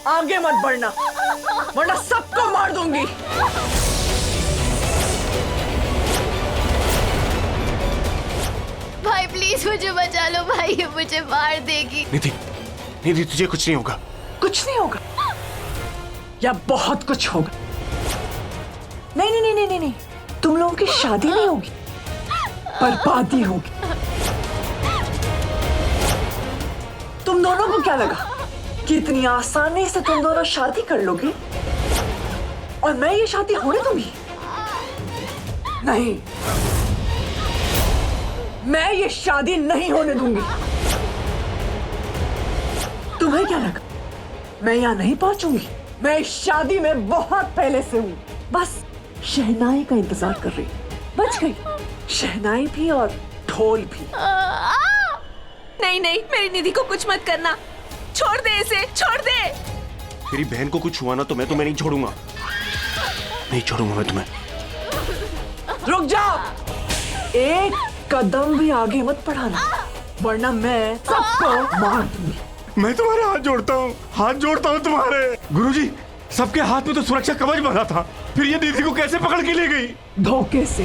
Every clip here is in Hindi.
आगे मत बढ़ना वरना सबको मार दूंगी। भाई प्लीज मुझे बचा लो भाई, ये मुझे मार देगी। निधि, निधि तुझे कुछ नहीं होगा। कुछ नहीं होगा या बहुत कुछ होगा। नहीं नहीं नहीं नहीं नहीं, नहीं। तुम लोगों की शादी नहीं होगी, बर्बादी होगी। तुम दोनों को क्या लगा कि इतनी आसानी से तुम दोनों शादी कर लोगे और मैं ये शादी होने दूंगी? नहीं, मैं ये शादी नहीं होने दूंगी। तुम्हें क्या लगा मैं यहां नहीं पहुंचूंगी? मैं इस शादी में बहुत पहले से हूं, बस शहनाई का इंतजार कर रही। बच गई शहनाई भी और ढोल भी। नहीं नहीं, मेरी निधि को कुछ मत करना, छोड़ दे इसे, छोड़ दे। मेरी बहन को कुछ हुआ ना तो मैं तुम्हें नहीं छोड़ूंगा, नहीं छोड़ूंगा मैं तुम्हें। रुक जाओ, एक कदम भी आगे मत बढ़ाना वरना मैं सबको मार दूंगी। मैं तुम्हारे हाथ जोड़ता हूँ तुम्हारे। गुरुजी, सबके हाथ में तो सुरक्षा कवच बंधा था, फिर ये निधि को कैसे पकड़ के ले गई? धोखे से।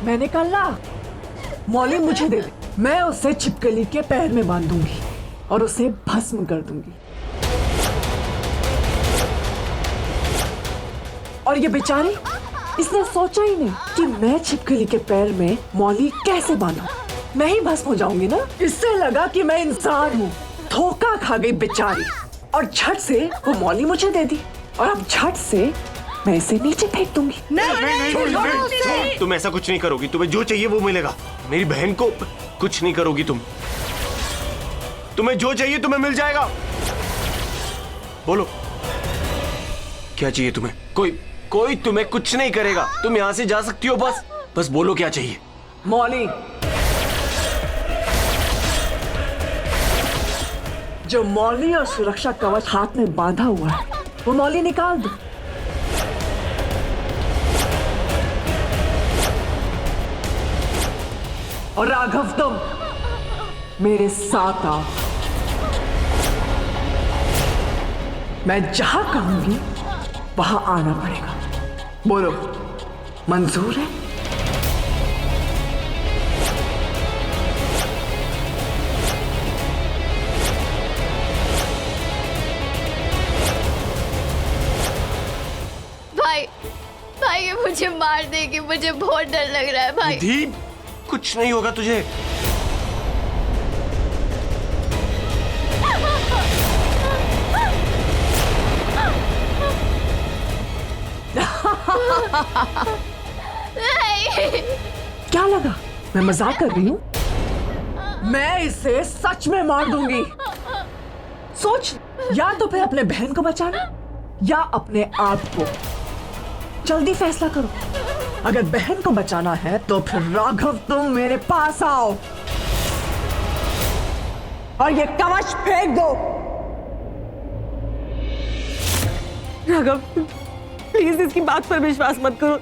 मैंने कहा मौली मुझे दे दे, मैं उसे छिपकली के पैर में बांध दूंगी और उसे भस्म कर दूंगी। और ये बेचारी, इसने सोचा ही नहीं कि मैं छिपकली के पैर में मौली कैसे बांधूं। मैं ही भस्म हो जाऊंगी ना। इससे लगा कि मैं इंसान हूँ, धोखा खा गई बेचारी और झट से वो मौली मुझे दे दी और अब झट से मैं इसे नीचे फेंक दूंगी। नहीं, तुम ऐसा कुछ नहीं करोगी, तुम्हें जो चाहिए वो मिलेगा। मेरी बहन को कुछ नहीं करोगी तुम, तुम्हें जो चाहिए तुम्हें मिल जाएगा। बोलो क्या चाहिए तुम्हें? कोई तुम्हें कुछ नहीं करेगा, तुम यहाँ से जा सकती हो, बस बोलो क्या चाहिए। मौली, जो मौली और सुरक्षा कवच हाथ में बांधा हुआ है वो मौली निकाल दो। और राघव तुम मेरे साथ आओ, मैं जहां कहूंगी वहां आना पड़ेगा। बोलो मंजूर है? भाई ये मुझे मार देगी, मुझे बहुत डर लग रहा है भाई। निधि, कुछ नहीं होगा तुझे। क्या लगा मैं मजाक कर रही हूँ? मैं इसे सच में मार दूंगी। सोच, या तो फिर अपने बहन को बचाना या अपने आप को। जल्दी फैसला करो। अगर बहन को बचाना है तो फिर राघव तुम मेरे पास आओ और ये कवच फेंक दो। राघव प्लीज इसकी बात पर विश्वास मत करो,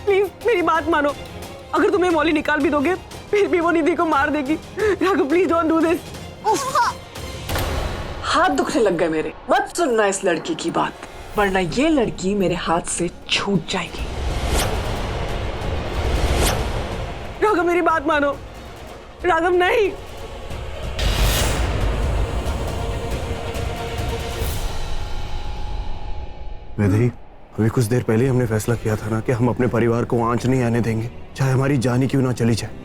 प्लीज मेरी बात मानो। अगर तुम्हें मौली निकाल भी दोगे फिर भी वो निधि को मार देगी। Raghav please don't do this. हाथ दुखने लग गए मेरे। मत सुनना इस लड़की की बात, वरना ये लड़की मेरे हाथ से छूट जाएगी। राघव मेरी बात मानो। राघव नहीं। निधि, अभी कुछ देर पहले हमने फैसला किया था ना कि हम अपने परिवार को आंच नहीं आने देंगे, चाहे हमारी जान ही क्यों ना चली जाए।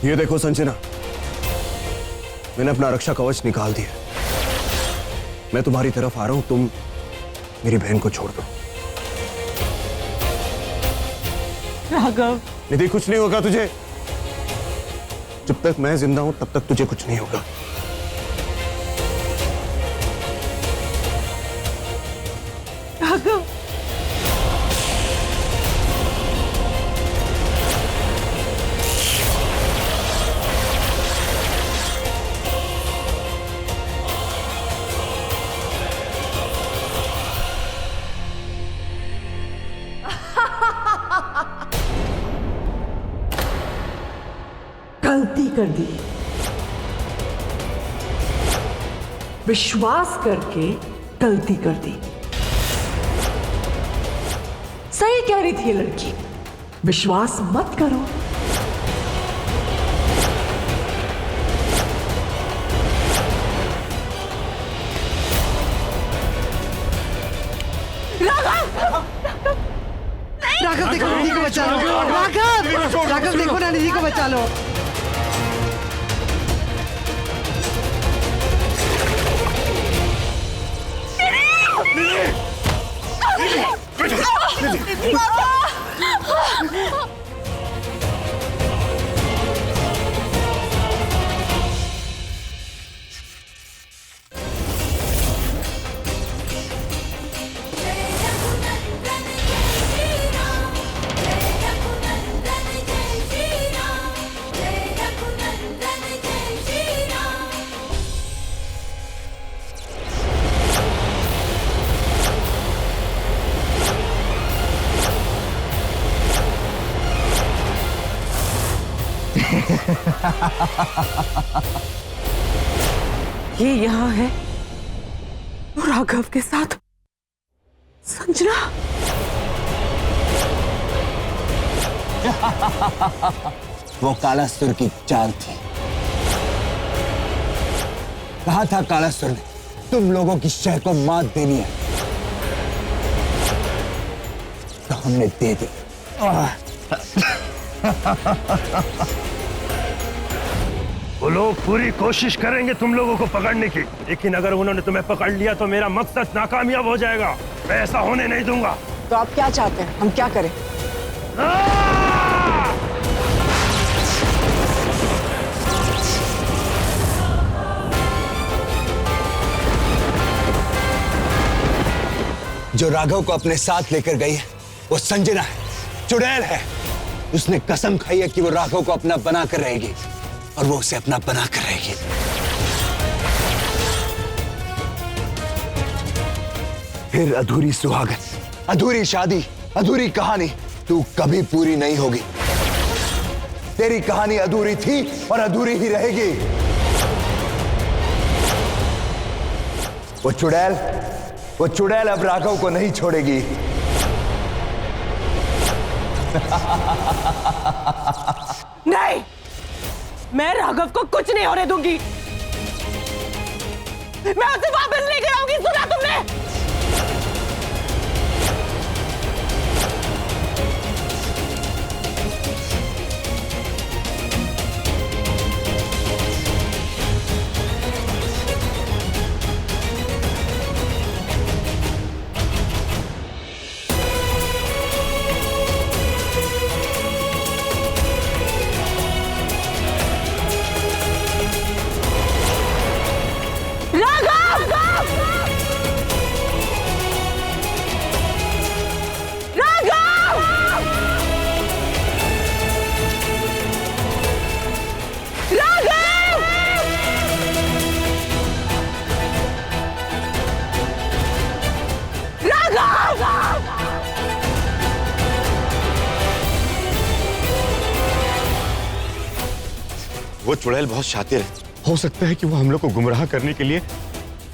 ये देखो संजना, मैंने अपना रक्षा कवच निकाल दिया। मैं तुम्हारी तरफ आ रहा हूं, तुम मेरी बहन को छोड़ दो। राघव, निधि कुछ नहीं होगा तुझे। जब तक मैं जिंदा हूं तब तक तुझे कुछ नहीं होगा। राघव, गलती कर दी, विश्वास करके गलती कर दी। सही कह रही थी ये लड़की, विश्वास मत करो। राघव देखो निधि को बचा लो। राघव देखो ना, निधि को बचा लो। ये यहाँ है और राघव के साथ संजना। वो कालासुर की चाल थी। कहा था कालासुर ने तुम लोगों की शहर को मात देनी है, तो हमने दे दी। वो लोग पूरी कोशिश करेंगे तुम लोगों को पकड़ने की, लेकिन अगर उन्होंने तुम्हें पकड़ लिया तो मेरा मकसद नाकामयाब हो जाएगा। मैं ऐसा होने नहीं दूंगा। तो आप क्या चाहते हैं, हम क्या करें? जो राघव को अपने साथ लेकर गई है वो संजना है, चुड़ैल है। उसने कसम खाई है कि वो राघव को अपना बना कर रहेगी और वो उसे अपना बना कर रहेगी। फिर अधूरी सुहागन, अधूरी शादी, अधूरी कहानी तू कभी पूरी नहीं होगी। तेरी कहानी अधूरी थी और अधूरी ही रहेगी। वो चुड़ैल अब राघव को नहीं छोड़ेगी। नहीं, मैं राघव को कुछ नहीं होने दूंगी। मैं उसे वापस लेकर आऊंगी, सुना तुमने? वो चुड़ैल बहुत शातिर है। हो सकता है कि वो हम लोग को गुमराह करने के लिए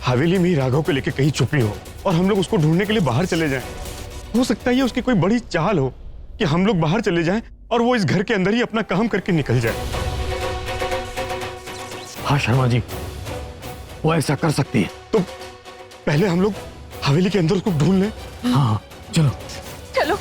हवेली में ही राघव को लेकर कहीं छुपी हो और हम लोग उसको ढूंढने के लिए बाहर चले जाएं। हो सकता है ये उसकी कोई बड़ी चाल हो कि हम लोग बाहर चले जाएं और वो इस घर के अंदर ही अपना काम करके निकल जाए। हाँ शर्मा जी, वो ऐसा कर सकती है। तो पहले हम लोग हवेली के अंदर उसको ढूंढ लें। हाँ चलो। चलो।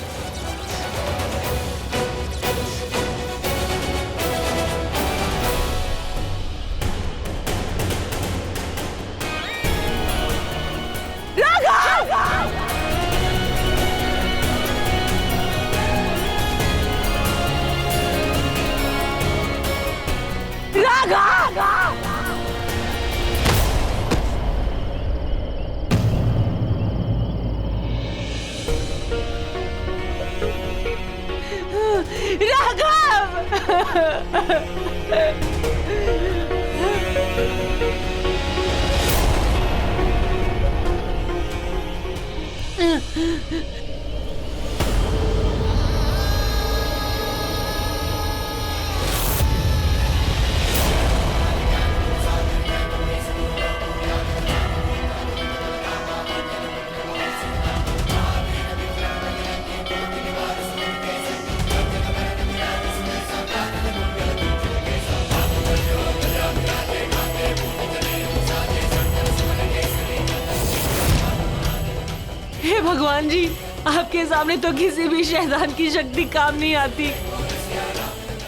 हे भगवान जी, आपके सामने तो किसी भी शैतान की शक्ति काम नहीं आती।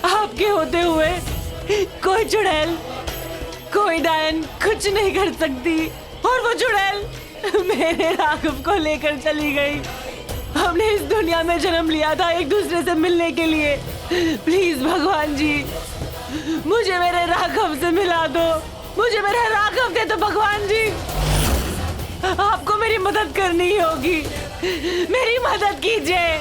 आपके होते हुए कोई चुड़ैल, कोई डायन कुछ नहीं कर सकती। और वो चुड़ैल मेरे राघव को लेकर चली गई। हमने इस दुनिया में जन्म लिया था एक दूसरे से मिलने के लिए। प्लीज भगवान जी, मुझे मेरे राघव से मिला दो। मुझे मेरा राघव दे दो भगवान जी। आपको मेरी मदद करनी होगी। मेरी मदद कीजिए।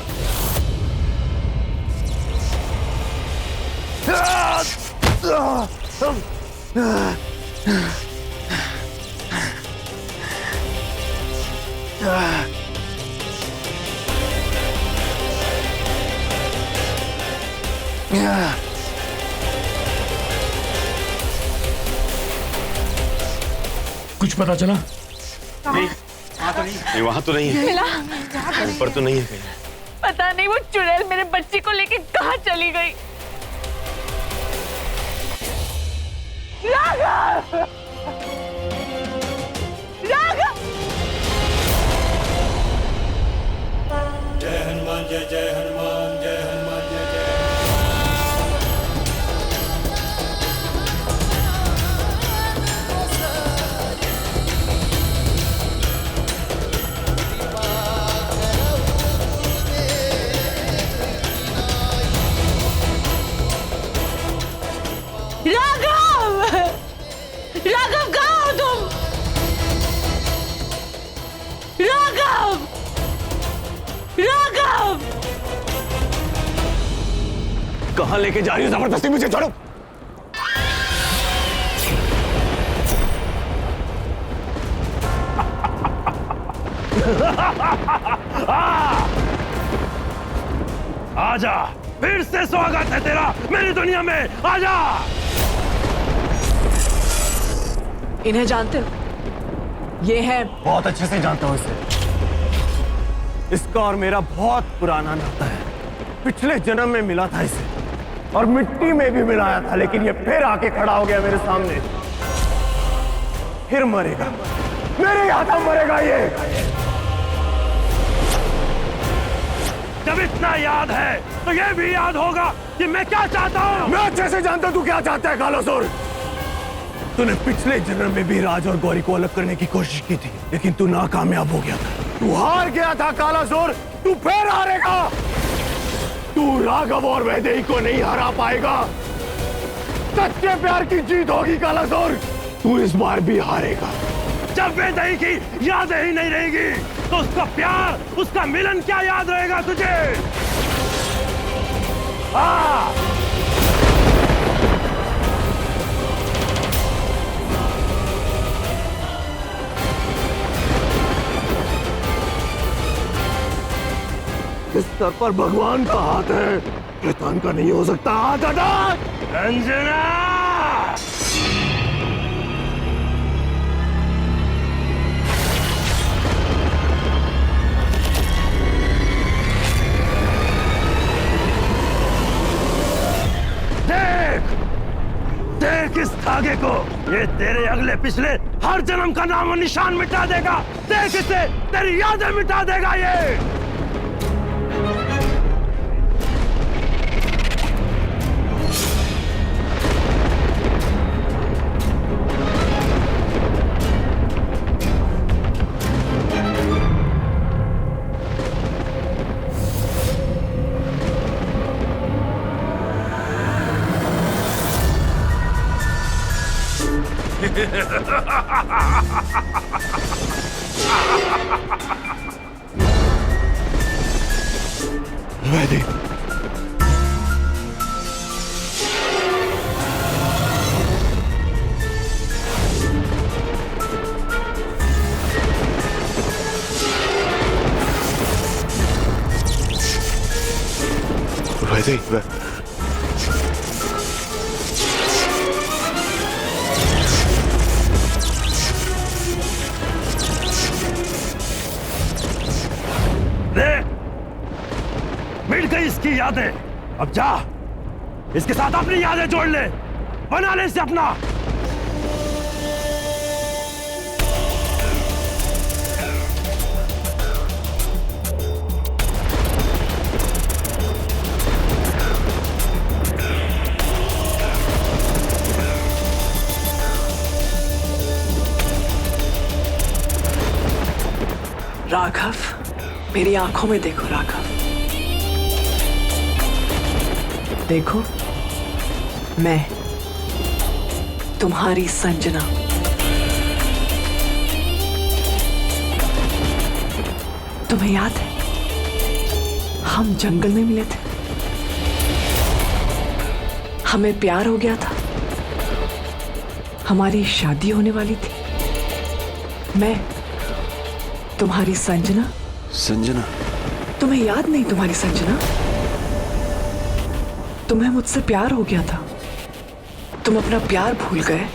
कुछ पता चला? नहीं, वहाँ तो नहीं है। मिला? ऊपर तो नहीं है कहीं। पता नहीं वो चुड़ैल मेरे बच्चे को लेके कहाँ चली गई। राघव! राघव! जय हनुमान जय जय हनुमान जय हनुमान जय जय। राघव! राघव कहाँ हो तुम? राघव! राघव! कहाँ लेके जा रही हो? जबरदस्ती मुझे छोड़ो। आजा, फिर से स्वागत है तेरा मेरी दुनिया में। आजा। इन्हें जानते हो? ये है बहुत अच्छे से जानता हूँ इसे। इसका और मेरा बहुत पुराना नाता है। पिछले जन्म में मिला था इसे और मिट्टी में भी मिलाया था, लेकिन ये फिर आके खड़ा हो गया मेरे सामने। फिर मरेगा, मेरे हाथों मरेगा ये। जब इतना याद है तो ये भी याद होगा कि मैं क्या चाहता हूँ। मैं अच्छे से जानता हूँ तू क्या चाहता है कालासुर। तूने पिछले जन्म में भी राज और गौरी को अलग करने की कोशिश की थी, लेकिन तू नाकामयाब हो गया था। तू हार गया था कालासुर, तू फिर हारेगा। तू राघव और वैदेही को नहीं हरा पाएगा। सच्चे प्यार की जीत होगी कालासुर। तू इस बार भी हारेगा। जब वैदेही की यादें ही नहीं रहेगी तो उसका प्यार, उसका मिलन क्या याद रहेगा तुझे? हाँ। इस सर पर भगवान का हाथ है, शैतान का नहीं हो सकता। हाथ हटा। अंजना! देख इस धागे को, ये तेरे अगले पिछले हर जन्म का नाम और निशान मिटा देगा। देख इसे, तेरी यादें मिटा देगा ये। वैदेही, वैसे देख, मिट गई इसकी यादें। अब जा, इसके साथ अपनी यादें जोड़ ले, बना ले इसे अपना। राघव, मेरी आंखों में देखो राघव, देखो मैं तुम्हारी संजना। तुम्हें याद है हम जंगल में मिले थे, हमें प्यार हो गया था, हमारी शादी होने वाली थी। मैं तुम्हारी संजना। संजना? तुम्हें याद नहीं तुम्हारी संजना? तुम्हें मुझसे प्यार हो गया था, तुम अपना प्यार भूल गए।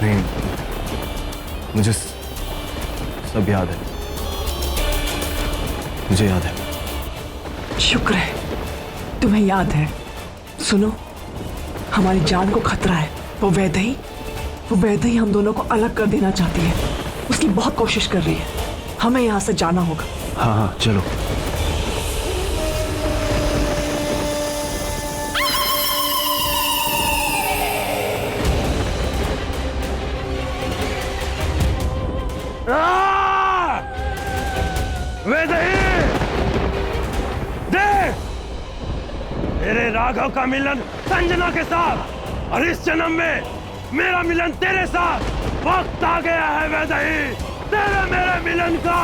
नहीं, मुझे सब याद है, मुझे याद है। शुक्र है तुम्हें याद है। सुनो, हमारी जान को खतरा है। वो वैदेही हम दोनों को अलग कर देना चाहती है, उसकी बहुत कोशिश कर रही है। हमें यहाँ से जाना होगा। हाँ हाँ चलो। वैदेही, देख, तेरे राघव का मिलन संजना के साथ और इस जन्म में मेरा मिलन तेरे साथ। वक्त आ गया है वैदेही, तेरे मेरे मिलन का।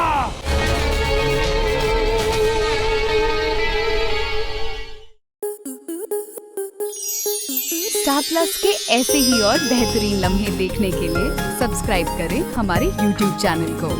स्टार प्लस के ऐसे ही और बेहतरीन लम्हे देखने के लिए सब्सक्राइब करें हमारे YouTube चैनल को।